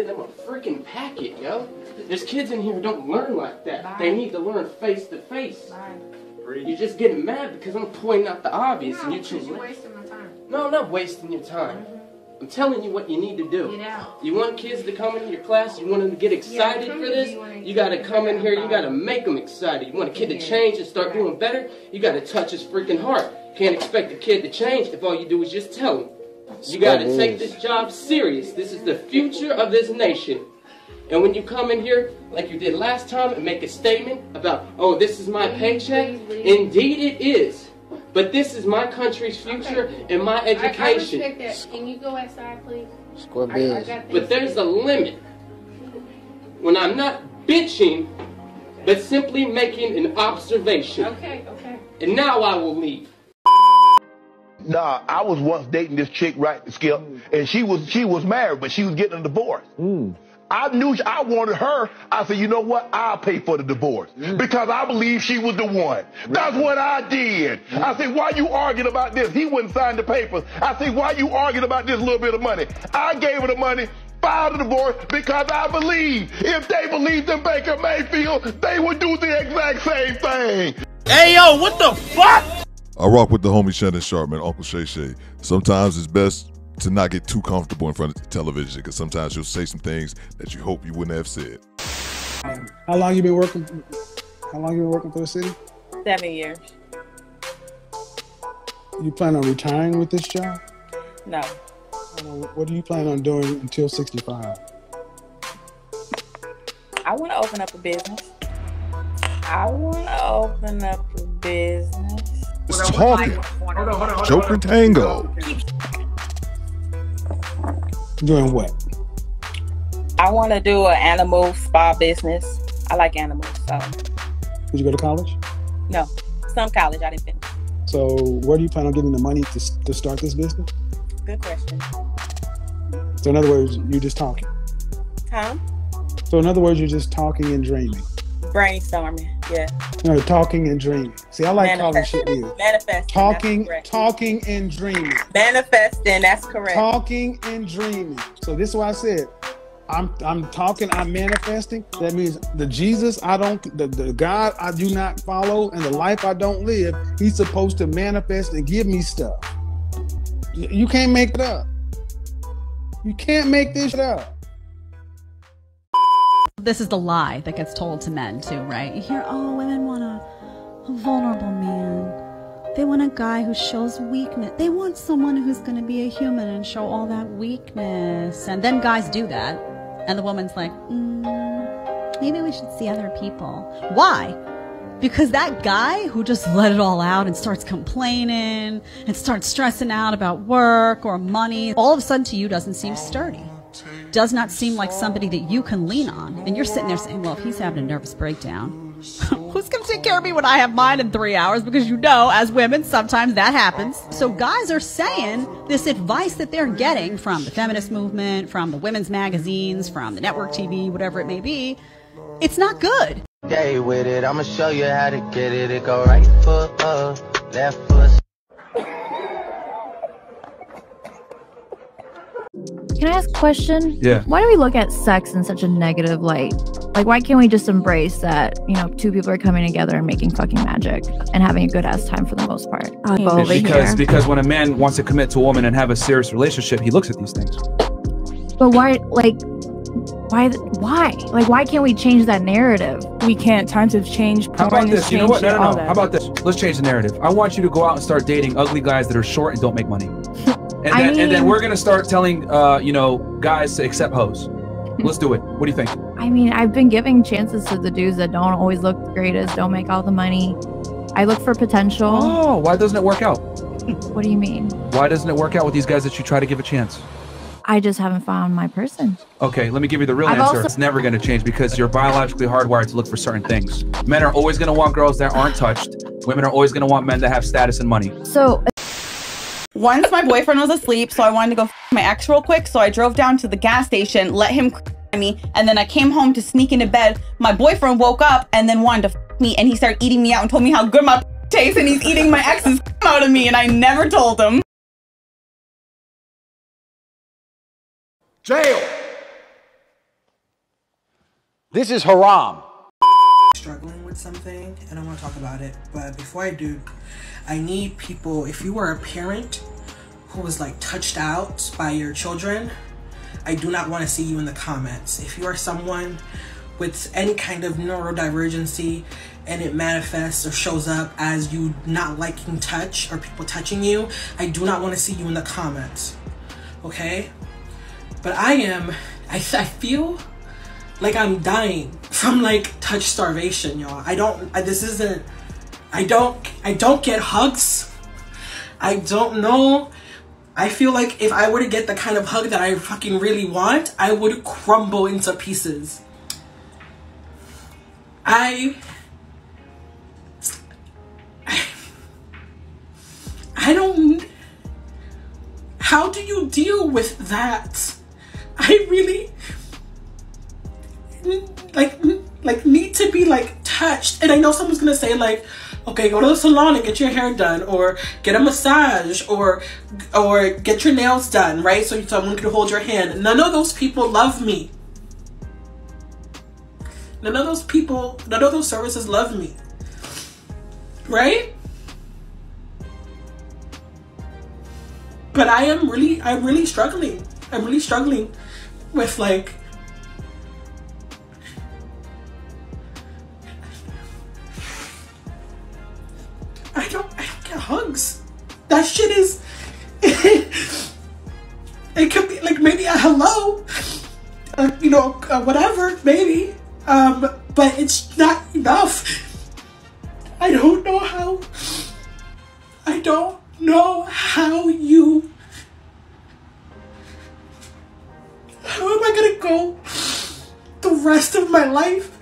handed them a freaking packet, yo. There's kids in here who don't learn like that. Bye. They need to learn face to face. You're just getting mad because I'm pointing out the obvious and you're you're wasting my time. No, I'm not wasting your time. I'm telling you what you need to do. Get out. You want kids to come into your class, you want them to get excited for this, you got to come in here, you got to make them excited. You want a kid to change and start doing better, you got to touch his freaking heart. Can't expect a kid to change if all you do is just tell him. You got to take this job serious. This is the future of this nation. And when you come in here, like you did last time, and make a statement about, oh, this is my paycheck, indeed it is. But this is my country's future and my education. I respect that. Can you go outside, please? But there's a limit. When I'm not bitching, but simply making an observation. Okay. And now I will leave. Nah, I was once dating this chick, right, Skip, and she was married, but she was getting a divorce. I knew I wanted her. I said, you know what? I'll pay for the divorce because I believe she was the one. That's what I did. I said, why you arguing about this? He wouldn't sign the papers. I said, why you arguing about this little bit of money? I gave her the money, filed the divorce because I believe if they believed in Baker Mayfield, they would do the exact same thing. Hey, yo, what the fuck? I rock with the homie Shannon Sharp, man, Uncle Shay Shay. Sometimes it's best to not get too comfortable in front of the television because sometimes you'll say some things that you hope you wouldn't have said. How long you been working? How long you been working for the city? 7 years. You plan on retiring with this job? No. What do you plan on doing until 65? I want to open up a business. It's talking. Joker Tango. Doing what? I want to do an animal spa business. I like animals, so. Did you go to college? No, some college. I didn't finish. So where do you plan on getting the money to start this business? Good question. So in other words, you're just talking? Huh? So in other words, you're just talking and dreaming? Brainstorming, yeah. No, talking and dreaming. See, I like calling shit weird. Manifesting. Talking and dreaming. Manifesting, that's correct. Talking and dreaming. So this is why I said, I'm talking, I'm manifesting. That means the Jesus the God I do not follow and the life I don't live, he's supposed to manifest and give me stuff. You can't make it up. You can't make this shit up. This is the lie that gets told to men too, right? You hear, oh, women want a vulnerable man. They want a guy who shows weakness. They want someone who's going to be a human and show all that weakness. And then guys do that. And the woman's like, maybe we should see other people. Why? Because that guy who just let it all out and starts complaining and starts stressing out about work or money, all of a sudden to you doesn't seem sturdy. Does not seem like somebody that you can lean on. And you're sitting there saying, well, if he's having a nervous breakdown, who's going to take care of me when I have mine in 3 hours? Because you know, as women, sometimes that happens. So guys are saying this advice that they're getting from the feminist movement, from the women's magazines, from the network TV, whatever it may be, it's not good. Stay with it. I'm going to show you how to get it. It go right foot up, left foot. Can I ask a question? Yeah. Why do we look at sex in such a negative light? Like, why can't we just embrace that, you know, two people are coming together and making fucking magic and having a good ass time for the most part? Because when a man wants to commit to a woman and have a serious relationship, he looks at these things. But why can't we change that narrative? We can't. Times have changed. How about this? You know what? No. How about this? Let's change the narrative. I want you to go out and start dating ugly guys that are short and don't make money. And then we're gonna start telling guys to accept hoes. Let's do it. What do you think? I mean, I've been giving chances to the dudes that don't always look the greatest, don't make all the money. I look for potential. Oh, why doesn't it work out? What do you mean? Why doesn't it work out with these guys that you try to give a chance? I just haven't found my person. Okay, let me give you the real answer. It's never going to change because you're biologically hardwired to look for certain things. Men are always going to want girls that aren't touched. Women are always going to want men that have status and money. So once my boyfriend was asleep, so I wanted to go my ex real quick, so I drove down to the gas station, let him me, and then I came home to sneak into bed. My boyfriend woke up and then wanted to me, and he started eating me out and told me how good my tastes, and he's eating my ex's out of me, and I never told him. Jail! This is haram. Struggling with something and I want to talk about it, but before I do, I need people, if you are a parent who was like touched out by your children, I do not want to see you in the comments. If you are someone with any kind of neurodivergency and it manifests or shows up as you not liking touch or people touching you, I do not want to see you in the comments, okay? But I feel like I'm dying from like touch starvation, y'all. I don't get hugs. I don't know. I feel like if I were to get the kind of hug that I fucking really want, I would crumble into pieces. I don't, how do you deal with that? I really like need to be like touched. And I know someone's gonna say like, okay, go to the salon and get your hair done, or get a massage, or get your nails done, right? So someone can hold your hand. None of those people love me. None of those services love me, right? But I'm really struggling. I'm really struggling with like, I don't get hugs. That shit is, it could be like maybe a hello, you know, whatever, maybe. But it's not enough. I don't know how am I gonna go the rest of my life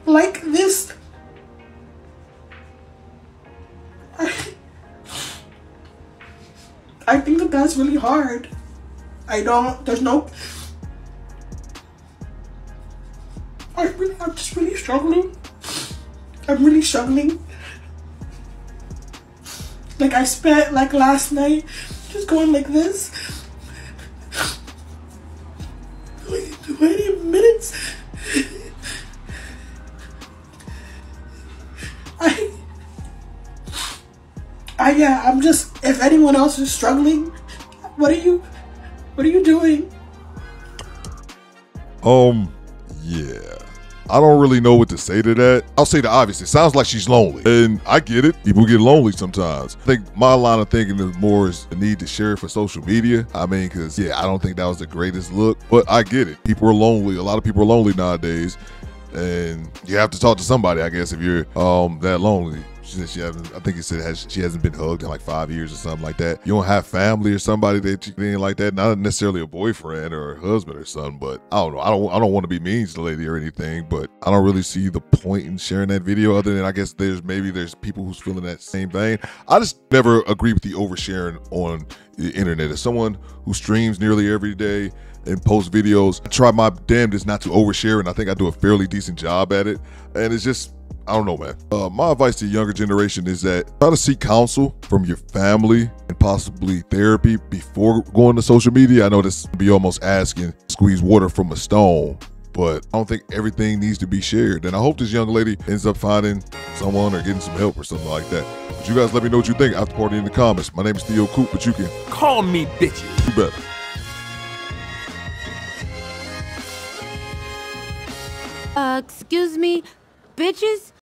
like this? I think that that's really hard. I'm just really struggling. I'm really struggling. Like I spent like last night just going like this. Like 20 minutes. I'm just, if anyone else is struggling, what are you doing? Yeah. I don't really know what to say to that. I'll say the obvious. It sounds like she's lonely. And I get it. People get lonely sometimes. I think my line of thinking is more is the need to share it for social media. I mean, because, yeah, I don't think that was the greatest look. But I get it. People are lonely. A lot of people are lonely nowadays. And you have to talk to somebody, I guess, if you're that lonely. She hasn't, I think it said she hasn't been hugged in like 5 years or something like that. You don't have family or somebody that you didn't like that. Not necessarily a boyfriend or a husband or something, but I don't know. I don't want to be mean to the lady or anything, but I don't really see the point in sharing that video other than I guess there's people who's feeling that same vein. I just never agree with the oversharing on the internet. As someone who streams nearly every day and post videos, I try my damnedest not to overshare, and I think I do a fairly decent job at it. And it's just, I don't know, man. My advice to the younger generation is that try to seek counsel from your family and possibly therapy before going to social media. I know this would be almost asking squeeze water from a stone, but I don't think everything needs to be shared. And I hope this young lady ends up finding someone or getting some help or something like that. But you guys let me know what you think after party in the comments. My name is Theo Coop, but you can call me bitches. You better. Excuse me, bitches?